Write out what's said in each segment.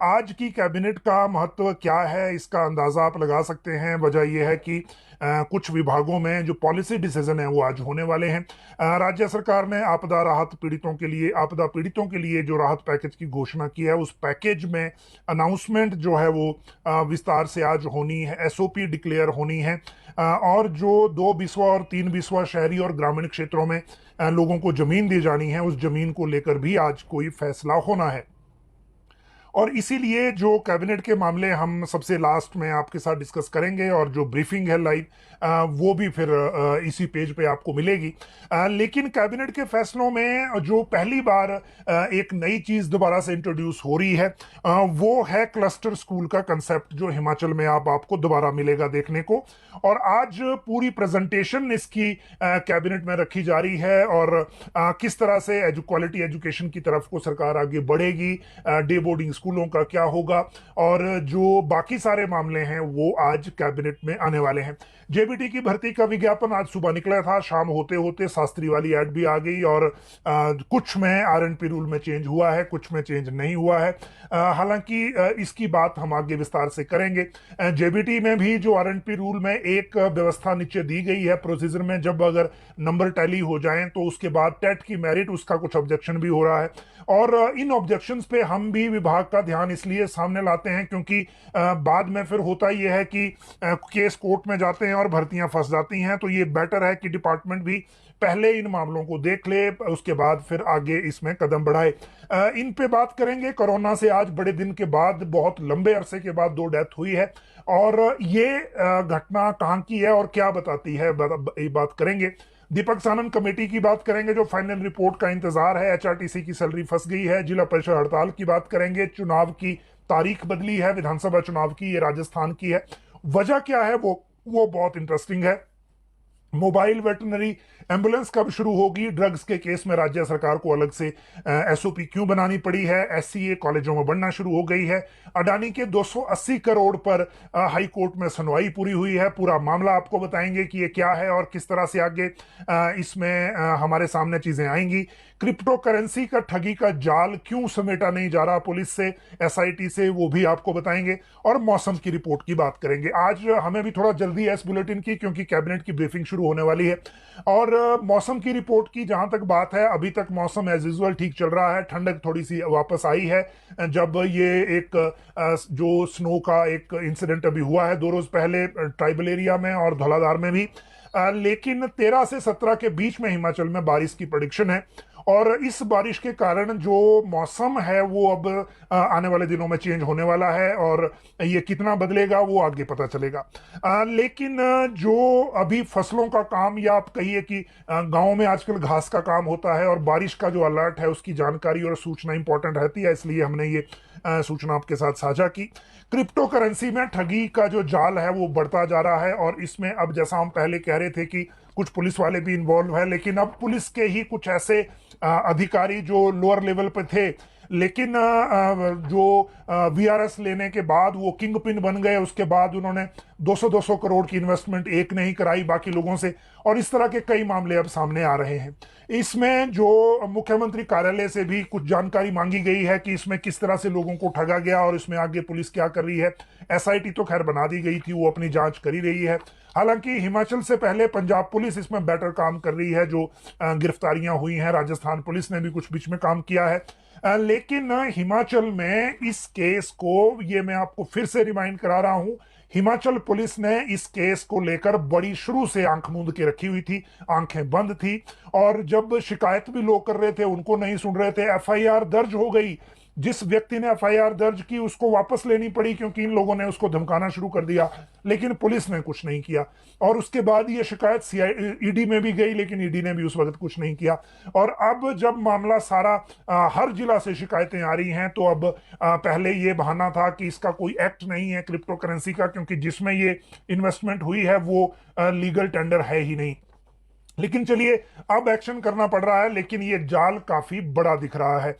आज की कैबिनेट का महत्व क्या है इसका अंदाजा आप लगा सकते हैं। वजह यह है कि कुछ विभागों में जो पॉलिसी डिसीजन है वो आज होने वाले हैं। राज्य सरकार ने आपदा पीड़ितों के लिए जो राहत पैकेज की घोषणा की है, उस पैकेज में अनाउंसमेंट जो है वो विस्तार से आज होनी है, एसओपी डिक्लेयर होनी है। और जो 2 बिस्वा और 3 बिस्वा शहरी और ग्रामीण क्षेत्रों में लोगों को जमीन दी जानी है, उस जमीन को लेकर भी आज कोई फैसला होना है। और इसीलिए जो कैबिनेट के मामले हम सबसे लास्ट में आपके साथ डिस्कस करेंगे, और जो ब्रीफिंग है लाइव वो भी फिर इसी पेज पे आपको मिलेगी। लेकिन कैबिनेट के फैसलों में जो पहली बार एक नई चीज दोबारा से इंट्रोड्यूस हो रही है, वो है क्लस्टर स्कूल का कंसेप्ट, जो हिमाचल में आपको दोबारा मिलेगा देखने को। और आज पूरी प्रेजेंटेशन इसकी कैबिनेट में रखी जा रही है, और किस तरह से क्वालिटी एजुकेशन की तरफ को सरकार आगे बढ़ेगी, डे बोर्डिंग स्कूलों का क्या होगा, और जो बाकी सारे मामले हैं वो आज कैबिनेट में आने वाले हैं। जेबीटी की भर्ती का विज्ञापन आज सुबह निकला था, शाम होते होते शास्त्री वाली ऐड भी आ गई, और कुछ में आरएनपी रूल में चेंज हुआ है, कुछ में चेंज नहीं हुआ है। हालांकि इसकी बात हम आगे विस्तार से करेंगे। जेबीटी में भी जो आरएनपी रूल में एक व्यवस्था नीचे दी गई है प्रोसीजर में, जब अगर नंबर टैली हो जाएं तो उसके बाद टेट की मेरिट, उसका कुछ ऑब्जेक्शन भी हो रहा है। और इन ऑब्जेक्शंस पे हम भी विभाग का ध्यान इसलिए सामने लाते हैं क्योंकि बाद में फिर होता यह है कि केस कोर्ट में जाते हैं और भर्तियां फंस जाती हैं। तो ये बेटर है कि डिपार्टमेंट भी पहले इन मामलों को देख ले, उसके बाद फिर आगे इसमें कदम बढ़ाए। इन पे बात करेंगे। कोरोना से आज बड़े दिन के बाद, बहुत लंबे अरसे के बाद 2 डेथ हुई है, और ये घटना कहाँ की है और क्या बताती है, ये बात करेंगे। दीपक सानन कमेटी की बात करेंगे, जो फाइनल रिपोर्ट का इंतजार है। एचआरटीसी की सैलरी फंस गई है। जिला परिषद हड़ताल की बात करेंगे। चुनाव की तारीख बदली है, विधानसभा चुनाव की, ये राजस्थान की है। वजह क्या है वो बहुत इंटरेस्टिंग है। मोबाइल वेटरनरी एम्बुलेंस कब शुरू होगी, ड्रग्स के केस में राज्य सरकार को अलग से एसओपी क्यों बनानी पड़ी है, एससीए कॉलेजों में बढ़ना शुरू हो गई है। अडानी के 280 करोड़ पर हाई कोर्ट में सुनवाई पूरी हुई है। पूरा मामला आपको बताएंगे कि ये क्या है और किस तरह से आगे इसमें हमारे सामने चीजें आएंगी। क्रिप्टो करेंसी का ठगी का जाल क्यों समेटा नहीं जा रहा पुलिस से, एसआईटी से, वो भी आपको बताएंगे। और मौसम की रिपोर्ट की बात करेंगे। आज हमें भी थोड़ा जल्दी है इस बुलेटिन की, क्योंकि कैबिनेट की ब्रीफिंग शुरू होने वाली है। और मौसम की रिपोर्ट की जहां तक बात है, अभी तक मौसम एज यूजुअल ठीक चल रहा है। ठंडक थोड़ी सी वापस आई है, जब ये एक जो स्नो का एक इंसिडेंट अभी हुआ है 2 रोज पहले ट्राइबल एरिया में और धौलाधार में भी। लेकिन 13 से 17 के बीच में हिमाचल में बारिश की प्रेडिक्शन है, और इस बारिश के कारण जो मौसम है वो अब आने वाले दिनों में चेंज होने वाला है, और ये कितना बदलेगा वो आगे पता चलेगा। लेकिन जो अभी फसलों का काम, या आप कहिए कि गांव में आजकल घास का काम होता है, और बारिश का जो अलर्ट है उसकी जानकारी और सूचना इंपॉर्टेंट रहती है, इसलिए हमने ये सूचना आपके साथ साझा की। क्रिप्टो करेंसी में ठगी का जो जाल है वो बढ़ता जा रहा है, और इसमें अब जैसा हम पहले कह रहे थे कि कुछ पुलिस वाले भी इन्वॉल्व है, लेकिन अब पुलिस के ही कुछ ऐसे अधिकारी जो लोअर लेवल पे थे, लेकिन जो वीआरएस लेने के बाद वो किंग पिन बन गए। उसके बाद उन्होंने 200-200 करोड़ की इन्वेस्टमेंट एक नहीं कराई बाकी लोगों से, और इस तरह के कई मामले अब सामने आ रहे हैं। इसमें जो मुख्यमंत्री कार्यालय से भी कुछ जानकारी मांगी गई है कि इसमें किस तरह से लोगों को ठगा गया, और इसमें आगे पुलिस क्या कर रही है। एसआईटी तो खैर बना दी गई थी, वो अपनी जांच कर ही रही है। हालांकि हिमाचल से पहले पंजाब पुलिस इसमें बेटर काम कर रही है, जो गिरफ्तारियां हुई हैं। राजस्थान पुलिस ने भी कुछ बीच में काम किया है। लेकिन हिमाचल में इस केस को, ये मैं आपको फिर से रिमाइंड करा रहा हूं, हिमाचल पुलिस ने इस केस को लेकर बड़ी शुरू से आंख मूंद के रखी हुई थी, आंखें बंद थी। और जब शिकायत भी लोग कर रहे थे उनको नहीं सुन रहे थे। एफआईआर दर्ज हो गई, जिस व्यक्ति ने एफआईआर दर्ज की उसको वापस लेनी पड़ी, क्योंकि इन लोगों ने उसको धमकाना शुरू कर दिया, लेकिन पुलिस ने कुछ नहीं किया। और उसके बाद ये शिकायत ईडी में भी गई, लेकिन ईडी ने भी उस वक्त कुछ नहीं किया। और अब जब मामला सारा हर जिला से शिकायतें आ रही हैं, तो अब पहले ये बहाना था कि इसका कोई एक्ट नहीं है क्रिप्टो करेंसी का, क्योंकि जिसमें ये इन्वेस्टमेंट हुई है वो लीगल टेंडर है ही नहीं। लेकिन चलिए, अब एक्शन करना पड़ रहा है, लेकिन ये जाल काफी बड़ा दिख रहा है।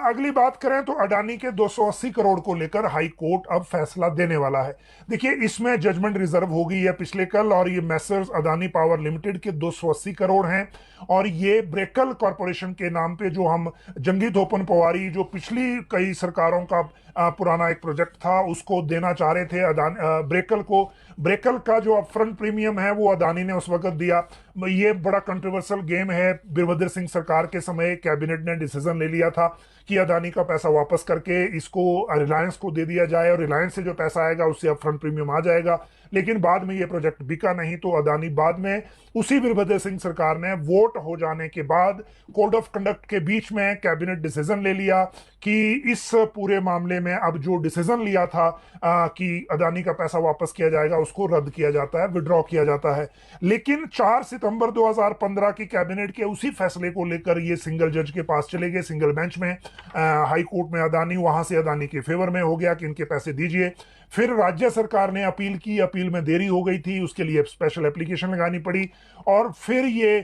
अगली बात करें तो अडानी के 280 करोड़ को लेकर हाई कोर्ट अब फैसला देने वाला है। देखिए, इसमें जजमेंट रिजर्व हो गई है पिछले कल, और ये मैसर्स अदानी पावर लिमिटेड के 280 करोड़ हैं। और ये ब्रेकल कॉरपोरेशन के नाम पे, जो हम जंगी थोपन पवारी, जो पिछली कई सरकारों का पुराना एक प्रोजेक्ट था, उसको देना चाह रहे थे अदानी, ब्रेकल को। ब्रेकल का जो अपफ्रंट प्रीमियम है वो अदानी ने उस वक्त दिया। ये बड़ा कंट्रोवर्शियल गेम है। वीरभद्र सिंह सरकार के समय कैबिनेट ने डिसीजन ले लिया था कि अदानी का पैसा वापस करके इसको रिलायंस को दे दिया जाए, और रिलायंस से जो पैसा आएगा उससे अपफ्रंट प्रीमियम आ जाएगा। लेकिन बाद में ये प्रोजेक्ट बिका नहीं, तो अदानी बाद में उसी वीरभद्र सिंह सरकार ने वोट हो जाने के बाद कोड ऑफ कंडक्ट के बीच में कैबिनेट डिसीजन ले लिया कि इस पूरे मामले में अब जो डिसीजन लिया था कि अदानी का पैसा वापस किया जाएगा, उसको रद्द किया जाता है, विड्रॉ किया जाता है। लेकिन 4 सितंबर 2015 की कैबिनेट के उसी फैसले को लेकर ये सिंगल जज के पास चले गए, सिंगल बेंच में, हाई कोर्ट में अदानी, वहां से अदानी के फेवर में हो गया कि इनके पैसे दीजिए। फिर राज्य सरकार ने अपील की, अपील में देरी हो गई थी, उसके लिए स्पेशल एप्लीकेशन लगानी पड़ी, और फिर ये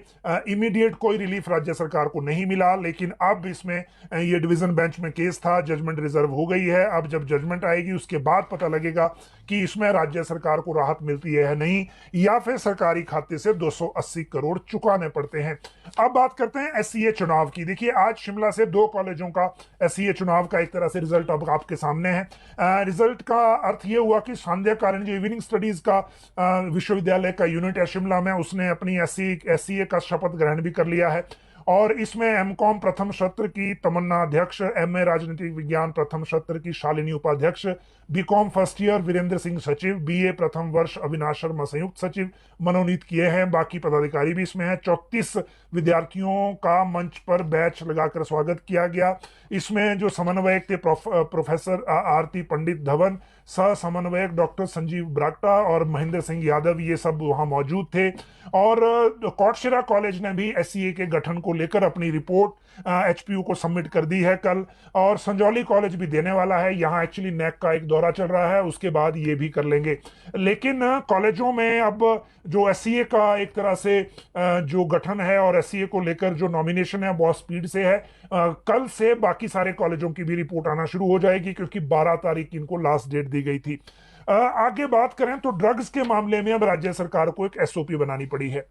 इमीडिएट कोई रिलीफ राज्य सरकार को नहीं मिला। लेकिन अब इसमें ये डिवीजन बेंच में केस था, जजमेंट रिजर्व हो गई है। अब जब जजमेंट आएगी उसके बाद पता लगेगा कि इसमें राज्य सरकार को राहत मिलती है नहीं, या फिर सरकारी खाते से 280 करोड़ चुकाने पड़ते हैं। अब बात करते हैं एससीए चुनाव की। देखिए, आज शिमला से 2 कॉलेजों का एससीए चुनाव का एक तरह से रिजल्ट अब आपके सामने है। रिजल्ट का अर्थ ये हुआ कि सांध्या कारण, जो इवनिंग स्टडीज का विश्वविद्यालय का यूनिट है शिमला में, उसने अपनी एससीए का शपथ ग्रहण भी कर लिया है। और इसमें एमकॉम प्रथम सत्र की तमन्ना अध्यक्ष, एमए राजनीतिक विज्ञान प्रथम सत्र की शालिनी उपाध्यक्ष, BCom first year Virendra Singh सचिव, बीए प्रथम वर्ष अविनाश शर्मा संयुक्त सचिव मनोनीत किए हैं। बाकी पदाधिकारी भी इसमें हैं। 34 विद्यार्थियों का मंच पर बैच लगाकर स्वागत किया गया। इसमें जो समन्वयक थे प्रोफेसर आरती पंडित धवन, सह समन्वयक डॉक्टर संजीव ब्राक्टा और महेंद्र सिंह यादव, ये सब वहां मौजूद थे। और कोटशिरा कॉलेज ने भी एससीए के गठन को लेकर अपनी रिपोर्ट एचपीयू को सबमिट कर दी है कल। और संजौली कॉलेज भी देने वाला है। यहाँ एक्चुअली नैक का एक दौरा चल रहा है, उसके बाद ये भी कर लेंगे। लेकिन कॉलेजों में अब जो एससीए का एक तरह से जो गठन है और एससीए को लेकर जो नॉमिनेशन है बहुत स्पीड से है। कल से बाकी सारे कॉलेजों की भी रिपोर्ट आना शुरू हो जाएगी, क्योंकि 12 तारीख इनको लास्ट डेट दी गई थी। आगे बात करें तो ड्रग्स के मामले में अब राज्य सरकार को एक एसओपी बनानी पड़ी है,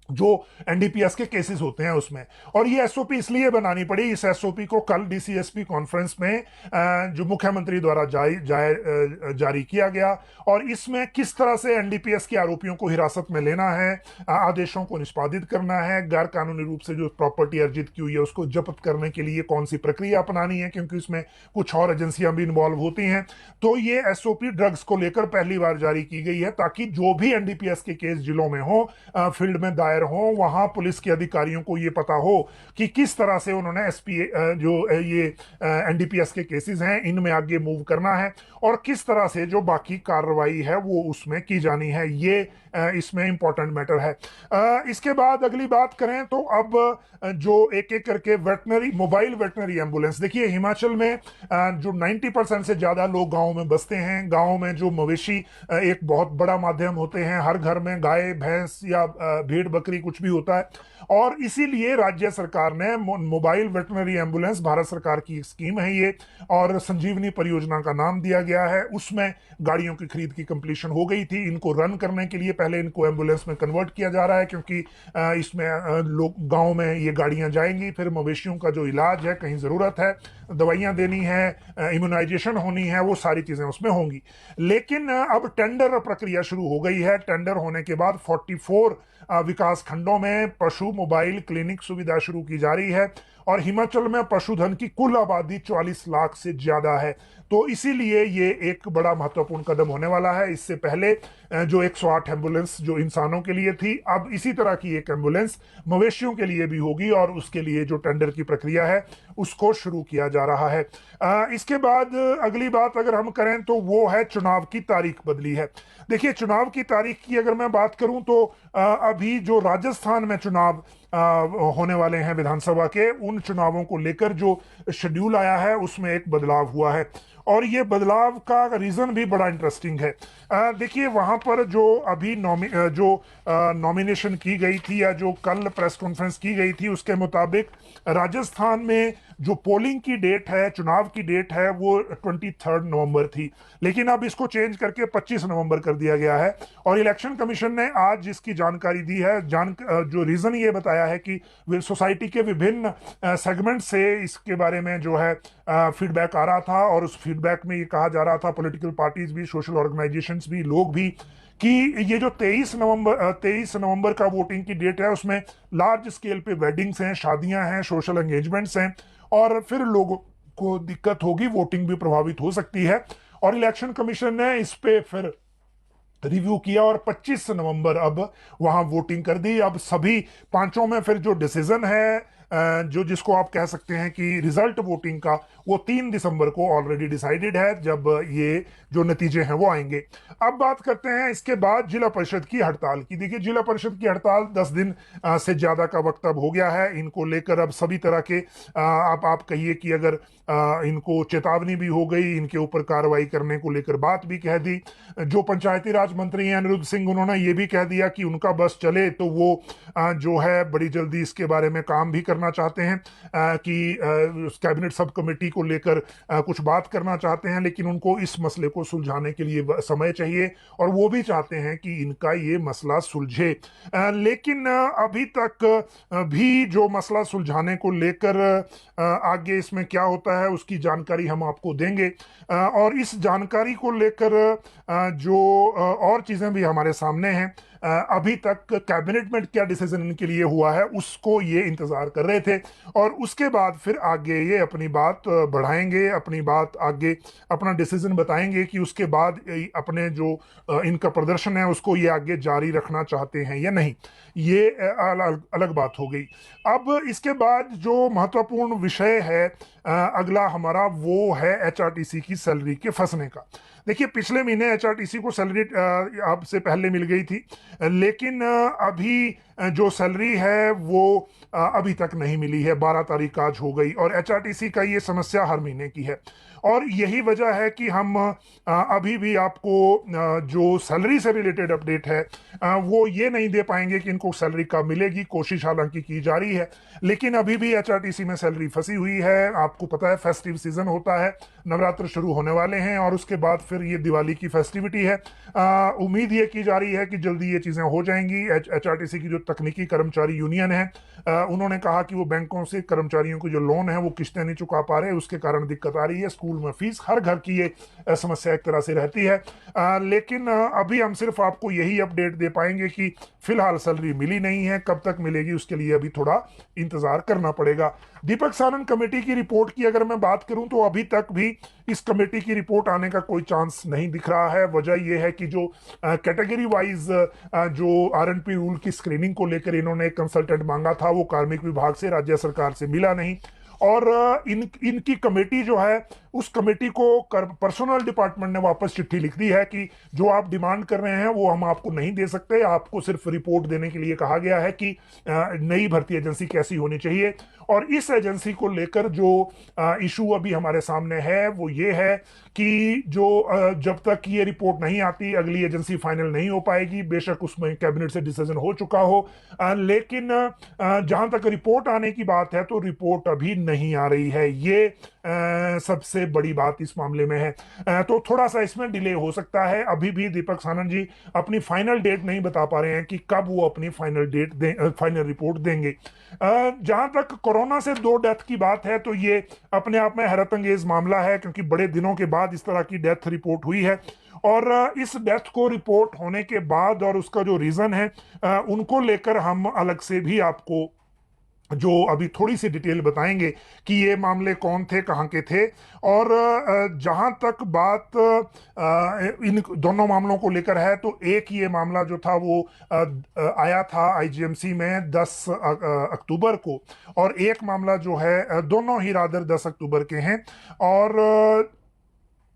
जो एनडीपीएस के केसेस होते हैं उसमें। और ये एसओपी इसलिए बनानी पड़ी, इस एसओपी को कल डीसीएसपी कॉन्फ्रेंस में जो मुख्यमंत्री द्वारा जारी किया गया, और इसमें किस तरह से एनडीपीएस के आरोपियों को हिरासत में लेना है, आदेशों को निष्पादित करना है, गैर कानूनी रूप से जो प्रॉपर्टी अर्जित की हुई है उसको जब्त करने के लिए कौन सी प्रक्रिया अपनानी है, क्योंकि इसमें कुछ और एजेंसियां भी इन्वॉल्व होती हैं। तो ये एसओपी ड्रग्स को लेकर पहली बार जारी की गई है, ताकि जो भी एनडीपीएस के केस जिलों में हो, फील्ड में दायर हो, वहां पुलिस के अधिकारियों को यह पता हो कि किस तरह से उन्होंने जो ये एनडीपीएस के केसेस हैं इनमें आगे मूव करना है, और किस तरह से जो बाकी कार्रवाई है वो उसमें की जानी है। ये इसमें इंपॉर्टेंट मैटर है। इसके बाद अगली बात करें तो अब जो एक एक करके मोबाइल वेटनरी एम्बुलेंस, देखिए हिमाचल में जो 90% से ज्यादा लोग गांव में बसते हैं। गांव में जो मवेशी एक बहुत बड़ा माध्यम होते हैं, हर घर में गाय भैंस या भेड़ बकरी कुछ भी होता है, और इसीलिए राज्य सरकार ने मोबाइल वेटनरी एम्बुलेंस, भारत सरकार की एक स्कीम है ये, और संजीवनी परियोजना का नाम दिया गया है। उसमें गाड़ियों की खरीद की कंप्लीशन हो गई थी। इनको रन करने के लिए पहले इनको एम्बुलेंस में कन्वर्ट किया जा रहा है, क्योंकि इसमें लोग गांव में ये गाड़ियां जाएंगी, फिर मवेशियों का जो इलाज है, कहीं जरूरत है, दवाइयां देनी है, इम्यूनाइजेशन होनी है, वो सारी चीजें उसमें होंगी। लेकिन अब टेंडर प्रक्रिया शुरू हो गई है। टेंडर होने के बाद 44 विकास खंडों में पशु मोबाइल क्लिनिक सुविधा शुरू की जा रही है, और हिमाचल में पशुधन की कुल आबादी 44 लाख से ज्यादा है। तो इसीलिए ये एक बड़ा महत्वपूर्ण कदम होने वाला है। इससे पहले जो 108 एम्बुलेंस जो इंसानों के लिए थी, अब इसी तरह की एक एम्बुलेंस मवेशियों के लिए भी होगी, और उसके लिए जो टेंडर की प्रक्रिया है उसको शुरू किया जा रहा है। इसके बाद अगली बात अगर हम करें तो वो है चुनाव की तारीख बदली है। देखिए, चुनाव की तारीख की अगर मैं बात करूं तो अभी जो राजस्थान में चुनाव होने वाले हैं विधानसभा के, उन चुनावों को लेकर जो शेड्यूल आया है उसमें एक बदलाव हुआ है। और ये बदलाव का रीजन भी बड़ा इंटरेस्टिंग है। देखिए वहां पर जो अभी नॉमिनेशन की गई थी या जो कल प्रेस कॉन्फ्रेंस की गई थी उसके मुताबिक राजस्थान में जो पोलिंग की डेट है, चुनाव की डेट है, वो 23 नवंबर थी, लेकिन अब इसको चेंज करके 25 नवंबर कर दिया गया है। और इलेक्शन कमीशन ने आज जिसकी जानकारी दी है, जो रीजन ये बताया है कि सोसाइटी के विभिन्न सेगमेंट से इसके बारे में जो है फीडबैक आ रहा था, और उस फीडबैक में ये कहा जा रहा था, पॉलिटिकल पार्टीज भी, सोशल ऑर्गेनाइजेशंस भी, लोग भी, कि ये जो 23 नवंबर का वोटिंग की डेट है उसमें लार्ज स्केल पे वेडिंग्स हैं, शादियां हैं, सोशल एंगेजमेंट्स हैं, और फिर लोगों को दिक्कत होगी, वोटिंग भी प्रभावित हो सकती है। और इलेक्शन कमीशन ने इस पे फिर रिव्यू किया और 25 नवंबर अब वहां वोटिंग कर दी। अब सभी पांचों में फिर जो डिसीजन है, जो जिसको आप कह सकते हैं कि रिजल्ट वोटिंग का, वो 3 दिसंबर को ऑलरेडी डिसाइडेड है, जब ये जो नतीजे हैं वो आएंगे। अब बात करते हैं इसके बाद जिला परिषद की हड़ताल की। देखिए जिला परिषद की हड़ताल 10 दिन से ज्यादा का वक्त अब हो गया है। इनको लेकर अब सभी तरह के आप कहिए कि अगर इनको चेतावनी भी हो गई, इनके ऊपर कार्रवाई करने को लेकर बात भी कह दी। जो पंचायती राज मंत्री हैं अनिरुद्ध सिंह, उन्होंने ये भी कह दिया कि उनका बस चले तो वो जो है बड़ी जल्दी इसके बारे में काम भी करना चाहते हैं, कि कैबिनेट सब कमेटी को लेकर कुछ बात करना चाहते हैं, लेकिन उनको इस मसले को सुलझाने के लिए समय चाहिए, और वो भी चाहते हैं कि इनका ये मसला सुलझे। लेकिन अभी तक भी जो मसला सुलझाने को लेकर आगे इसमें क्या होता है उसकी जानकारी हम आपको देंगे। और इस जानकारी को लेकर जो और चीजें भी हमारे सामने हैं, अभी तक कैबिनेट में क्या डिसीजन इनके लिए हुआ है उसको ये इंतजार कर रहे थे, और उसके बाद फिर आगे ये अपनी बात बढ़ाएंगे, अपनी बात आगे, अपना डिसीजन बताएंगे कि उसके बाद अपने जो इनका प्रदर्शन है उसको ये आगे जारी रखना चाहते हैं या नहीं। ये अलग बात हो गई। अब इसके बाद जो महत्वपूर्ण विषय है अगला हमारा, वो है एचआरटीसी की सैलरी के फंसने का। देखिए पिछले महीने एचआरटीसी को सैलरी आपसे पहले मिल गई थी, लेकिन अभी जो सैलरी है वो अभी तक नहीं मिली है। 12 तारीख आज हो गई, और एचआरटीसी का ये समस्या हर महीने की है, और यही वजह है कि हम अभी भी आपको जो सैलरी से रिलेटेड अपडेट है वो ये नहीं दे पाएंगे कि इनको सैलरी कब मिलेगी। कोशिश हालांकि की जा रही है, लेकिन अभी भी एचआरटीसी में सैलरी फंसी हुई है। आपको पता है फेस्टिव सीजन होता है, नवरात्र शुरू होने वाले हैं, और उसके बाद फिर ये दिवाली की फेस्टिविटी है। उम्मीद ये की जा रही है कि जल्दी ये चीजें हो जाएंगी। एचआरटीसी की जो तकनीकी कर्मचारी यूनियन है उन्होंने कहा कि वो बैंकों से कर्मचारियों को जो लोन है वो किस्तें नहीं चुका पा रहे, उसके कारण दिक्कत आ रही है। स्कूल में फीस, हर घर की ये समस्या एक तरह से रहती है। लेकिन अभी हम सिर्फ आपको यही अपडेट दे पाएंगे कि फिलहाल सैलरी मिली नहीं है, कब तक मिलेगी उसके लिए अभी थोड़ा इंतजार करना पड़ेगा। दीपक सानन कमेटी की रिपोर्ट की अगर मैं बात करूं तो अभी तक भी इस कमेटी की रिपोर्ट आने का कोई चांस नहीं दिख रहा है। वजह यह है कि जो कैटेगरी वाइज जो आरएनपी रूल की स्क्रीनिंग को लेकर इन्होंने एक कंसल्टेंट मांगा था, वो कार्मिक विभाग से, राज्य सरकार से मिला नहीं। और इनकी कमेटी जो है, उस कमेटी को पर्सनल डिपार्टमेंट ने वापस चिट्ठी लिख दी है कि जो आप डिमांड कर रहे हैं वो हम आपको नहीं दे सकते, आपको सिर्फ रिपोर्ट देने के लिए कहा गया है कि नई भर्ती एजेंसी कैसी होनी चाहिए। और इस एजेंसी को लेकर जो इशू अभी हमारे सामने है वो ये है कि जो जब तक ये रिपोर्ट नहीं आती अगली एजेंसी फाइनल नहीं हो पाएगी। बेशक उसमें कैबिनेट से डिसीजन हो चुका हो, लेकिन जहां तक रिपोर्ट आने की बात है तो रिपोर्ट अभी नहीं आ रही है। ये सबसे बड़ी बात इस मामले में है। तो थोड़ा सा इसमें डिले हो सकता है। अभी भी दीपक सानन जी अपनी फाइनल डेट नहीं बता पा रहे हैं कि कब वो अपनी फाइनल रिपोर्ट देंगे। जहां तक कोरोना से 2 डेथ की बात है तो ये अपने आप में हैरत अंगेज मामला है, क्योंकि बड़े दिनों के बाद इस तरह की डेथ रिपोर्ट हुई है। और इस डेथ को रिपोर्ट होने के बाद और उसका जो रीजन है उनको लेकर हम अलग से भी आपको जो अभी थोड़ी सी डिटेल बताएंगे कि ये मामले कौन थे, कहाँ के थे। और जहां तक बात इन दोनों मामलों को लेकर है तो एक ये मामला जो था वो आया था आईजीएमसी में 10 अक्टूबर को, और एक मामला जो है दोनों ही रादर 10 अक्टूबर के हैं। और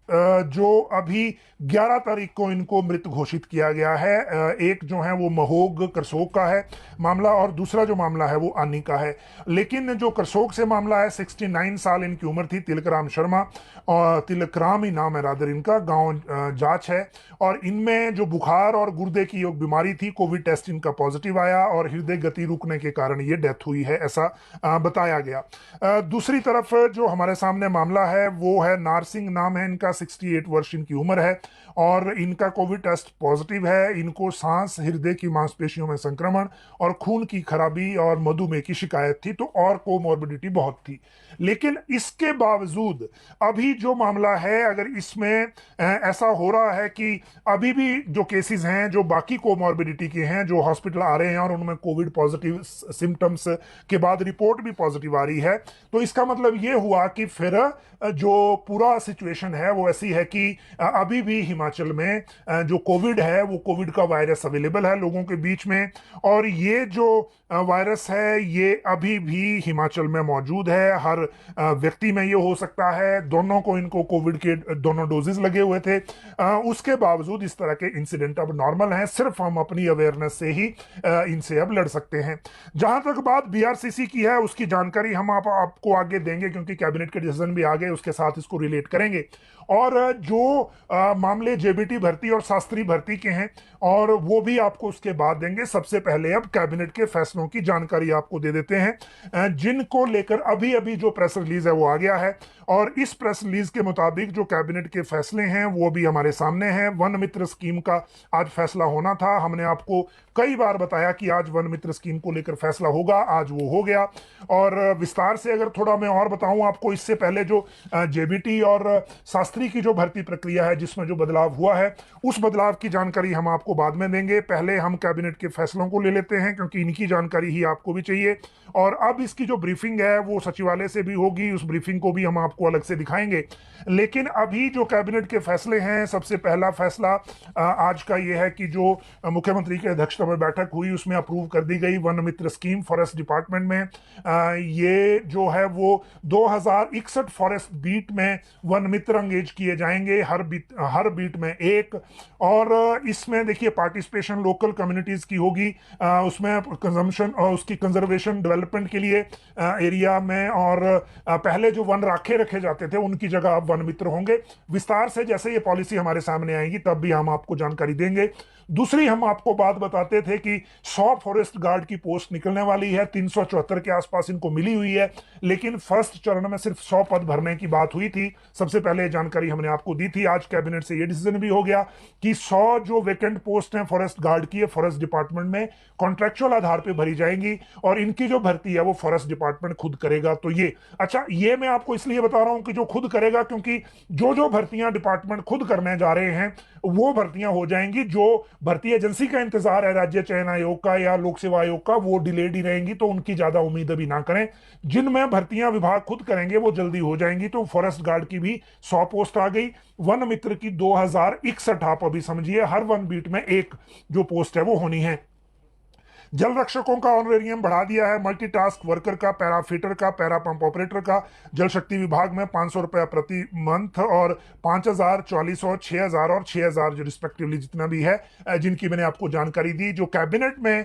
जो अभी 11 तारीख को इनको मृत घोषित किया गया है। एक जो है वो महोग करसोग का है मामला, और दूसरा जो मामला है वो आनी का है। लेकिन जो करसोग से मामला है, 69 साल इनकी उम्र थी, तिलकराम शर्मा, और तिलकराम ही नाम है रादर इनका, गांव जांच है। और इनमें जो बुखार और गुर्दे की एक बीमारी थी, कोविड टेस्ट इनका पॉजिटिव आया और हृदय गति रुकने के कारण ये डेथ हुई है, ऐसा बताया गया। दूसरी तरफ जो हमारे सामने मामला है वो है नारसिंह, नाम है इनका, 68 वर्ष इनकी उम्र है और इनका कोविड टेस्ट पॉजिटिव है। इनको सांस हृदय की मांसपेशियों में संक्रमण और खून की खराबी और मधुमेह की शिकायत थी, तो और कोमोर्बिडिटी बहुत थी। लेकिन इसके बावजूद अभी जो मामला है, अगर इसमें ऐसा हो रहा है कि अभी भी जो केसेस हैं जो बाकी कोमोर्बिडिटी के हैं, जो हॉस्पिटल आ रहे हैं और उनमें कोविड पॉजिटिव सिम्टम्स के बाद रिपोर्ट भी पॉजिटिव आ रही है, तो इसका मतलब ये हुआ कि फिर जो पूरा सिचुएशन है वो ऐसी है कि अभी भी हिमाचल में जो कोविड है, वो कोविड का वायरस अवेलेबल है लोगों के बीच में। और ये जो वायरस है ये अभी भी हिमाचल में मौजूद है, हर व्यक्ति में ये हो सकता है। दोनों को, इनको कोविड के दोनों डोजेस लगे हुए थे, उसके बावजूद इस तरह के इंसिडेंट अब नॉर्मल हैं। सिर्फ हम अपनी अवेयरनेस से ही इनसे अब लड़ सकते हैं। जहां तक बात बीआरसीसी की है, उसकी जानकारी हम आपको आगे देंगे, क्योंकि कैबिनेट के डिसीजन भी आ गए, उसके साथ इसको रिलेट करेंगे। और जो मामले जेबीटी भर्ती और शास्त्री भर्ती के हैं, और वो भी आपको उसके बाद देंगे। सबसे पहले अब कैबिनेट के फैसलों की जानकारी आपको दे देते हैं, जिनको लेकर अभी अभी जो प्रेस रिलीज है वो आ गया है। और इस प्रेस रिलीज के मुताबिक जो कैबिनेट के फैसले हैं वो भी हमारे सामने हैं। वन मित्र स्कीम का आज फैसला होना था, हमने आपको कई बार बताया कि आज वन मित्र स्कीम को लेकर फैसला होगा, आज वो हो गया। और विस्तार से अगर थोड़ा मैं और बताऊं आपको, इससे पहले जो जेबीटी और शास्त्री की जो भर्ती प्रक्रिया है जिसमें जो बदलाव हुआ है, उस बदलाव की जानकारी हम आपको बाद में देंगे। पहले हम कैबिनेट के फैसलों को ले लेते हैं, क्योंकि इनकी जानकारी ही आपको भी चाहिए। और अब इसकी जो ब्रीफिंग है वो सचिवालय से भी होगी, उस ब्रीफिंग को भी हम आपको अलग से दिखाएंगे। लेकिन अभी जो कैबिनेट के फैसले हैं, सबसे पहला फैसला आज का ये है कि जो मुख्यमंत्री की अध्यक्षता में बैठक हुई उसमें अप्रूव कर दी गई वन मित्र स्कीम फॉरेस्ट डिपार्टमेंट में। ये जो है वो 2061 फॉरेस्ट बीट में वन मित्र एंगेज किए जाएंगे, हर बीट में एक। और इसमें देखिए पार्टिसिपेशन लोकल कम्युनिटीज की होगी, उसमें कंजम्पशन और उसकी कंजर्वेशन डेवलपमेंट के लिए एरिया में, और पहले जो वन राखे रखे जाते थे उनकी जगह अब वन मित्र होंगे। विस्तार से जैसे ये पॉलिसी हमारे सामने आएगी तब भी हम आपको जानकारी देंगे। दूसरी हम आपको बात बताते थे कि 100 फॉरेस्ट गार्ड की पोस्ट निकलने वाली है, 374 के आसपास इनको मिली हुई है, लेकिन फर्स्ट चरण में सिर्फ 100 पद भरने की बात हुई थी। सबसे पहले जानकारी हमने आपको दी थी। आज कैबिनेट से यह डिसीजन भी हो गया कि 100 जो वेकेंट पोस्ट हैं फॉरेस्ट गार्ड की, फॉरेस्ट डिपार्टमेंट में कॉन्ट्रेक्चुअल आधार पर भरी जाएंगी, और इनकी जो भर्ती है वो फॉरेस्ट डिपार्टमेंट खुद करेगा। तो ये अच्छा, ये मैं आपको इसलिए बता रहा हूं कि जो खुद करेगा, क्योंकि जो भर्तियां डिपार्टमेंट खुद करने जा रहे हैं वो भर्तियां हो जाएंगी। जो भर्ती एजेंसी का इंतजार है राज्य चयन आयोग का या लोक सेवा आयोग का, वो डिलेड ही रहेंगी, तो उनकी ज्यादा उम्मीद अभी ना करें। जिनमें भर्तियां विभाग खुद करेंगे वो जल्दी हो जाएंगी। तो फॉरेस्ट गार्ड की भी 100 पोस्ट आ गई, वन मित्र की 2061, आप अभी समझिए हर वन बीट में एक जो पोस्ट है वो होनी है। जल रक्षकों का ऑनरेरियम बढ़ा दिया है, मल्टीटास्क वर्कर का, पैरा फिटर का, पैरा पंप ऑपरेटर का। जल शक्ति विभाग में 500 रुपया प्रति मंथ, और 5000, 4400, 6000 और 6000 जो रिस्पेक्टिवली जितना भी है, जिनकी मैंने आपको जानकारी दी। जो कैबिनेट में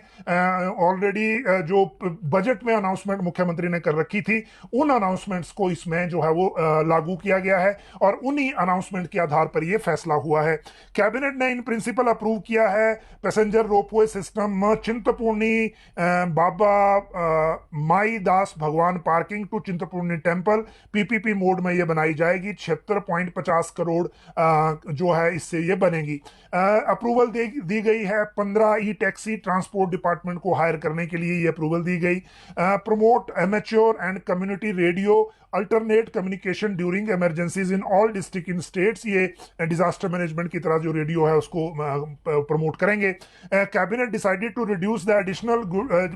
ऑलरेडी जो बजट में अनाउंसमेंट मुख्यमंत्री ने कर रखी थी, उन अनाउंसमेंट्स को इसमें जो है वो लागू किया गया है, और उन्हीं अनाउंसमेंट के आधार पर यह फैसला हुआ है। कैबिनेट ने इन प्रिंसिपल अप्रूव किया है पैसेंजर रोपवे सिस्टम चिंतपूर्णी बाबा माई दास भगवान parking two Chintpurni temple, PPP mode में ये बनाई जाएगी। 76.50 करोड़ जो है इससे ये बनेगी। अप्रूवल दी गई है 15 ई टैक्सी ट्रांसपोर्ट डिपार्टमेंट को हायर करने के लिए, ये अप्रूवल दी गई। Promote amateur and community radio alternate communication during emergencies in all district in states, ये डिजास्टर मैनेजमेंट की तरह जो रेडियो है उसको प्रमोट करेंगे। Cabinet decided to reduce the additional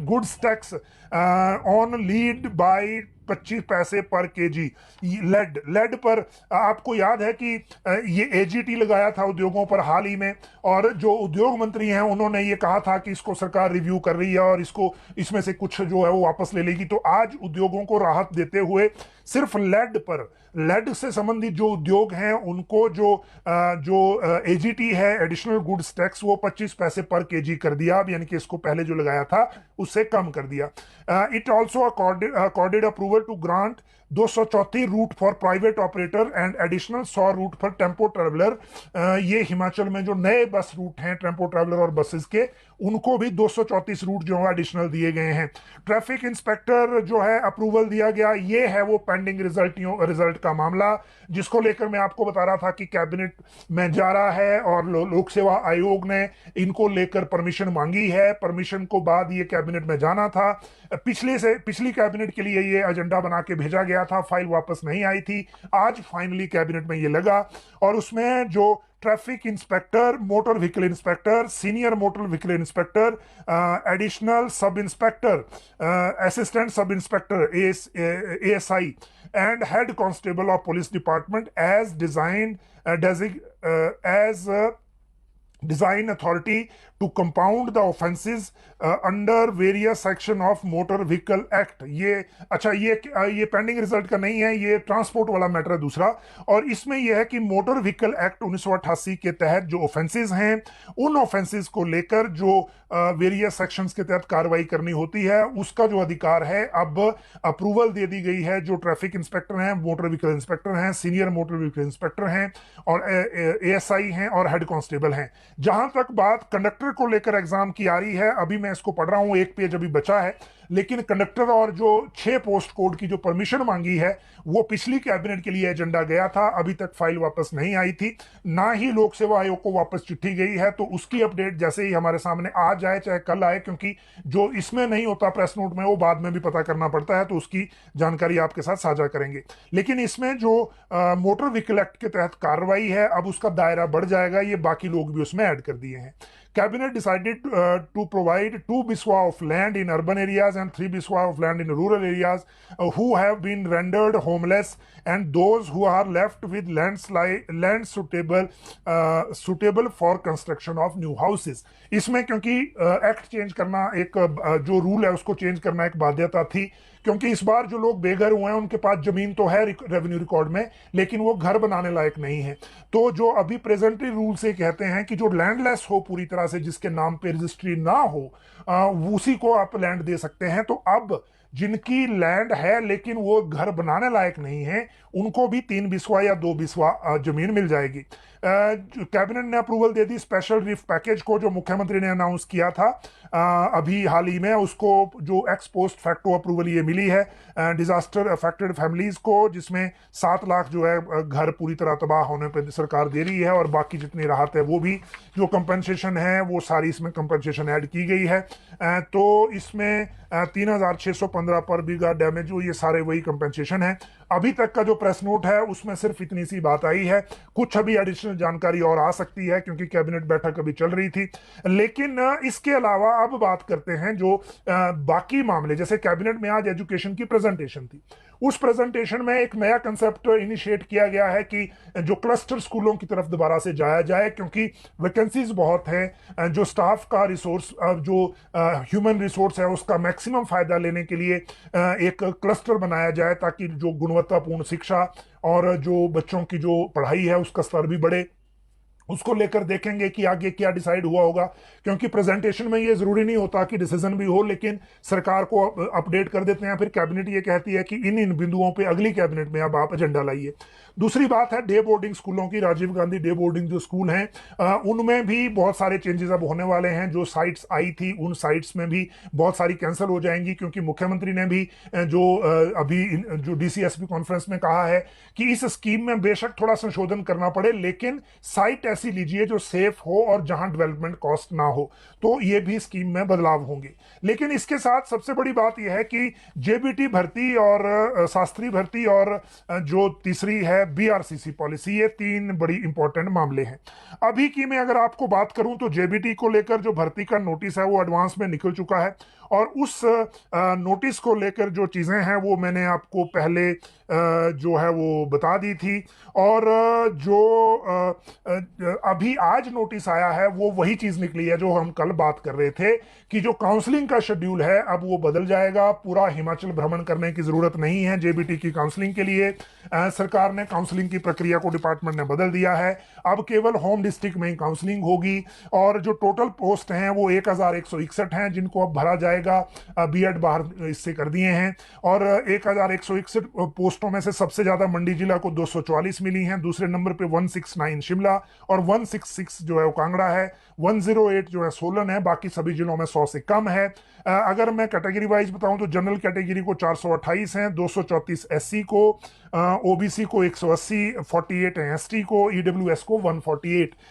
goods tax on lead by 25 पैसे पर केजी। लेड लेड पर आपको याद है कि ये एजीटी लगाया था उद्योगों पर हाल ही में, और जो उद्योग मंत्री हैं उन्होंने ये कहा था कि इसको सरकार रिव्यू कर रही है और इसको इसमें से कुछ जो है वो वापस ले लेगी। तो आज उद्योगों को राहत देते हुए सिर्फ लेड पर, लेड से संबंधित जो उद्योग हैं उनको जो एजीटी है, एडिशनल गुड्स टैक्स, वो 25 पैसे पर केजी कर दिया अब, यानी कि इसको पहले जो लगाया था उससे कम कर दिया। It also accorded approval to grant 234 route for private operator and additional 100 route for tempo traveller. ये हिमाचल में जो नए बस रूट हैं टेम्पो ट्रेवलर और बसेस के, उनको भी 234 रूट जो है एडिशनल दिए गए हैं। ट्रैफिक इंस्पेक्टर जो है अप्रूवल दिया गया। ये है वो पेंडिंग रिजल्ट का मामला जिसको लेकर मैं आपको बता रहा था कि कैबिनेट में जा रहा है और लोक सेवा आयोग ने इनको लेकर परमिशन मांगी है। परमिशन को बाद ये कैबिनेट में जाना था। पिछली कैबिनेट के लिए ये एजेंडा बना के भेजा गया था, फाइल वापस नहीं आई थी। आज फाइनली कैबिनेट में ये लगा और उसमें जो traffic inspector, motor vehicle inspector, senior motor vehicle inspector, additional sub inspector, assistant sub inspector ASI and head constable of police department as design as design authority to compound the offenses under various section of motor vehicle act। ये अच्छा, ये pending result का नहीं है, ये transport वाला matter है दूसरा। और इसमें यह है कि मोटर व्हीकल एक्ट 1988 के तहत जो ऑफेंसेस हैं, उन ऑफेंसेस को लेकर जो वेरियस सेक्शंस के तहत कार्रवाई करनी होती है, उसका जो अधिकार है अब अप्रूवल दे दी गई है। जो ट्रैफिक इंस्पेक्टर हैं, मोटर व्हीकल इंस्पेक्टर हैं, सीनियर मोटर व्हीकल इंस्पेक्टर हैं और एएसआई हैं और हेड कांस्टेबल हैं। जहां तक बात कंडक्टर को लेकर एग्जाम की आ रही है, अभी मैं इसको पढ़ रहा हूं, एक पेज अभी बचा है, लेकिन कंडक्टर और जो 6 पोस्ट कोड की जो परमिशन मांगी है वो पिछली कैबिनेट के लिए एजेंडा गया था, अभी तक फाइल वापस नहीं आई थी, ना ही लोक सेवा आयोग को वापस चिट्ठी गई है। तो उसकी अपडेट जैसे ही हमारे सामने आ जाए, चाहे कल आए, क्योंकि जो इसमें नहीं होता प्रेस नोट में वो बाद में भी पता करना पड़ता है, तो उसकी जानकारी आपके साथ साझा करेंगे। लेकिन इसमें जो मोटर व्हीकल एक्ट के तहत कार्रवाई है, अब उसका दायरा बढ़ जाएगा, ये बाकी लोग भी उसमें ऐड कर दिए हैं। Cabinet decided to provide 2 biswa of land in urban areas and 3 biswa of land in rural areas who have been rendered homeless and those who are left with land suitable for construction of new houses। इसमें क्योंकि act change करना एक जो rule है उसको change करना एक बाध्यता थी, क्योंकि इस बार जो लोग बेघर हुए हैं उनके पास जमीन तो है रेवेन्यू रिकॉर्ड में, लेकिन वो घर बनाने लायक नहीं है। तो जो अभी प्रेजेंटरी रूल से कहते हैं कि जो लैंडलेस हो पूरी तरह से, जिसके नाम पे रजिस्ट्री ना हो, उसी को आप लैंड दे सकते हैं। तो अब जिनकी लैंड है लेकिन वो घर बनाने लायक नहीं है, उनको भी 3 बिस्वा या 2 बिस्वा जमीन मिल जाएगी। कैबिनेट ने अप्रूवल दे दी स्पेशल रिलीफ पैकेज को, जो मुख्यमंत्री ने अनाउंस किया था अभी हाल ही में, उसको जो एक्स पोस्ट फैक्टो अप्रूवल ये मिली है डिजास्टर अफेक्टेड फैमिलीज को, जिसमें 7 लाख जो है घर पूरी तरह तबाह होने पर सरकार दे रही है, और बाकी जितनी राहत है वो भी जो कंपनसेशन है वो सारी इसमें कंपनसेशन ऐड की गई है। तो इसमें 3615 पर बीघा डैमेज, ये सारे वही कंपनसेशन है। अभी तक का जो प्रेस नोट है उसमें सिर्फ इतनी सी बात आई है, कुछ अभी एडिशनल जानकारी और आ सकती है क्योंकि कैबिनेट बैठक अभी चल रही थी। लेकिन इसके अलावा अब बात करते हैं जो बाकी मामले, जैसे कैबिनेट में आज एजुकेशन की प्रेजेंटेशन थी, उस प्रेजेंटेशन में एक नया कंसेप्ट इनिशिएट किया गया है कि जो क्लस्टर स्कूलों की तरफ दोबारा से जाया जाए, क्योंकि वैकेंसीज बहुत है, जो स्टाफ का रिसोर्स, जो ह्यूमन रिसोर्स है उसका मैक्सिमम फायदा लेने के लिए एक क्लस्टर बनाया जाए, ताकि जो गुणवत्तापूर्ण शिक्षा और जो बच्चों की जो पढ़ाई है उसका स्तर भी बढ़े। उसको लेकर देखेंगे कि आगे क्या डिसाइड हुआ होगा, क्योंकि प्रेजेंटेशन में ये जरूरी नहीं होता कि डिसीजन भी हो, लेकिन सरकार को अपडेट कर देते हैं, फिर कैबिनेट ये कहती है कि इन बिंदुओं पे अगली कैबिनेट में अब आप एजेंडा लाइए। दूसरी बात है डे बोर्डिंग स्कूलों की। राजीव गांधी डे बोर्डिंग जो स्कूल हैं उनमें भी बहुत सारे चेंजेस अब होने वाले हैं। जो साइट्स आई थी उन साइट्स में भी बहुत सारी कैंसिल हो जाएंगी, क्योंकि मुख्यमंत्री ने भी अभी जो डीसीएसपी कॉन्फ्रेंस में कहा है कि इस स्कीम में बेशक थोड़ा संशोधन करना पड़े, लेकिन साइट ऐसी लीजिए जो सेफ हो और जहां डेवलपमेंट कॉस्ट ना हो। तो ये भी स्कीम में बदलाव होंगे। लेकिन इसके साथ सबसे बड़ी बात यह है कि जेबीटी भर्ती और शास्त्री भर्ती और जो तीसरी है बीआरसीसी पॉलिसी, ये 3 बड़ी इंपॉर्टेंट मामले हैं। अभी की मैं अगर आपको बात करूं तो जेबीटी को लेकर जो भर्ती का नोटिस है वो एडवांस में निकल चुका है और उस नोटिस को लेकर जो चीज़ें हैं वो मैंने आपको पहले जो है वो बता दी थी। और जो अभी आज नोटिस आया है वो वही चीज़ निकली है जो हम कल बात कर रहे थे कि जो काउंसलिंग का शेड्यूल है अब वो बदल जाएगा। पूरा हिमाचल भ्रमण करने की ज़रूरत नहीं है जेबीटी की काउंसलिंग के लिए। सरकार ने काउंसलिंग की प्रक्रिया को डिपार्टमेंट ने बदल दिया है। अब केवल होम डिस्ट्रिक्ट में ही काउंसलिंग होगी और जो टोटल पोस्ट हैं वो 1161 हैं जिनको अब भरा जाएगा। बीएड बाहर इससे कर दिए हैं और 1161 पोस्टों में से सबसे ज़्यादा मंडी जिला को 244 मिली हैं। दूसरे नंबर पे 169 शिमला और 166 जो है वो कांगड़ा है। 108 जो है सोलन है। बाकी सभी जिलों में 100 से कम है। अगर मैं कैटेगरी वाइज बताऊं तो जनरल कैटेगरी को 428 हैं, 234 एससी को, ओबीसी को 180, 48 है एसटी को, ईडब्ल्यूएस को 148।